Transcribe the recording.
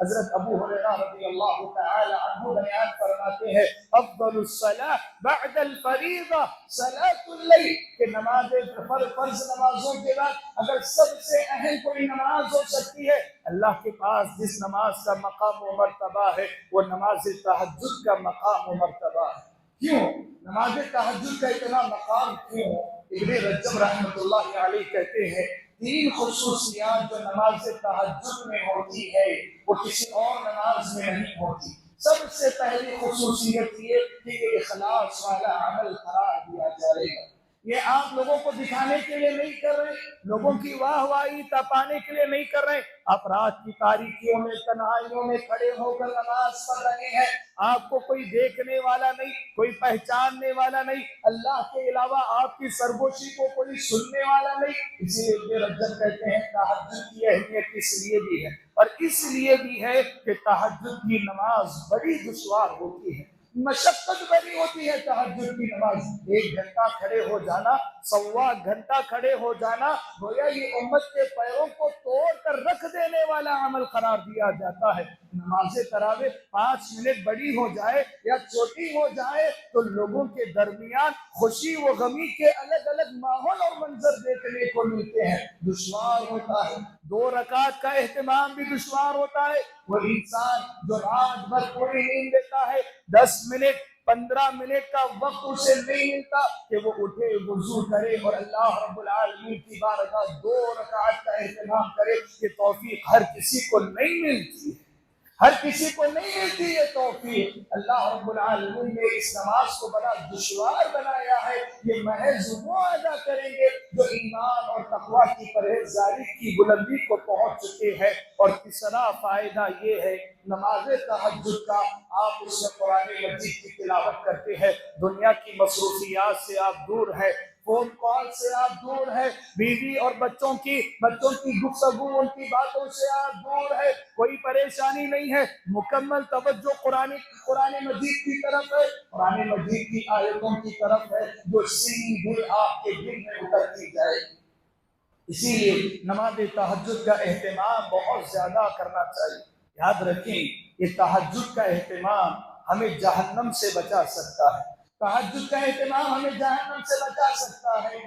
حضرت ابو ہریرہ رضی اللہ تعالی عنہ بیان فرماتے ہیں افضل الصلاۃ بعد الفریضہ صلاۃ اللیل، کہ نماز فرض نمازوں کے بعد اگر سب سے اہم کوئی نماز ہو سکتی ہے اللہ کے پاس جس نماز کا مقام و مرتبہ ہے وہ نماز تہجد کا مقام و مرتبہ ہے۔ کیوں نماز تہجد کا اتنا مقام کیوں؟ ابن رجب رحمۃ اللہ علیہ کہتے ہیں تین خصوصیات جو نماز تہجد میں ہوتی ہے وہ کسی اور نماز میں نہیں ہوتی۔ سب سے پہلی خصوصیت یہ کہ یہ اخلاص والا عمل قرار دیا جائے گا۔ یہ آپ لوگوں کو دکھانے کے لیے نہیں کر رہے، لوگوں کی واہ واہی پانے کے لیے نہیں کر رہے، آپ رات کی تاریکیوں میں تنہائیوں میں کھڑے ہو کر نماز پڑھ رہے ہیں، آپ کو کوئی دیکھنے والا نہیں، کوئی پہچاننے والا نہیں، اللہ کے علاوہ آپ کی سرگوشی کو کوئی سننے والا نہیں۔ اسی لیے ابن رجب کہتے ہیں تہجد کی اہمیت اس لیے بھی ہے، اور اس لیے بھی ہے کہ تہجد کی نماز بڑی دشوار ہوتی ہے، مشقت بڑی ہوتی ہے۔ تہجد کی نماز 1 گھنٹہ کھڑے ہو جانا، 1.25 گھنٹہ کھڑے ہو جانا، گویا یہ امت کے پیروں کو توڑ کر رکھ دینے والا عمل قرار دیا جاتا ہے۔ نماز تراویح 5 منٹ بڑی ہو جائے یا چھوٹی ہو جائے تو لوگوں کے درمیان خوشی و غمی کے الگ الگ ماحول اور منظر دیکھنے کو ملتے ہیں، دشوار ہوتا ہے۔ 2 رکعت کا اہتمام بھی دشوار ہوتا ہے۔ وہ انسان جو رات بھر پوری نیند لیتا ہے، 10 منٹ 15 منٹ کا وقت اسے نہیں ملتا کہ وہ اٹھے، وضو کرے اور اللہ رب العالمین کی بارگاہ 2 رکعت کا اہتمام کرے، یہ توفیق ہر کسی کو نہیں ملتی ہے، ہر کسی کو نہیں ملتی یہ توفیق۔ اللہ رب العالمین نے اس نماز کو بڑا دشوار بنایا ہے، یہ محض وہ ادا کریں گے جو ایمان اور تقوی کی پرہیزگاری کی بلندی کو پہنچ چکے ہیں۔ اور تیسرا فائدہ یہ ہے نماز تہجد کا، آپ اس میں قرآن مجید کی تلاوت کرتے ہیں، دنیا کی مصروفیات سے آپ دور ہیں، فون کال سے آپ دور ہیں، بیوی اور بچوں کی گفتگو ان کی باتوں سے آپ دور ہیں، کوئی پریشانی نہیں ہے، مکمل توجہ قرآن مجید کی طرف ہے، قرآن مجید کی آیتوں کی طرف ہے جو سیدھے آپ کے دل میں اترتی جائے گی۔ اسی لیے نماز تہجد کا اہتمام بہت زیادہ کرنا چاہیے۔ یاد رکھیں یہ تہجد کا اہتمام ہمیں جہنم سے بچا سکتا ہے، تہجد کا اہتمام ہمیں جہنم سے بچا سکتا ہے۔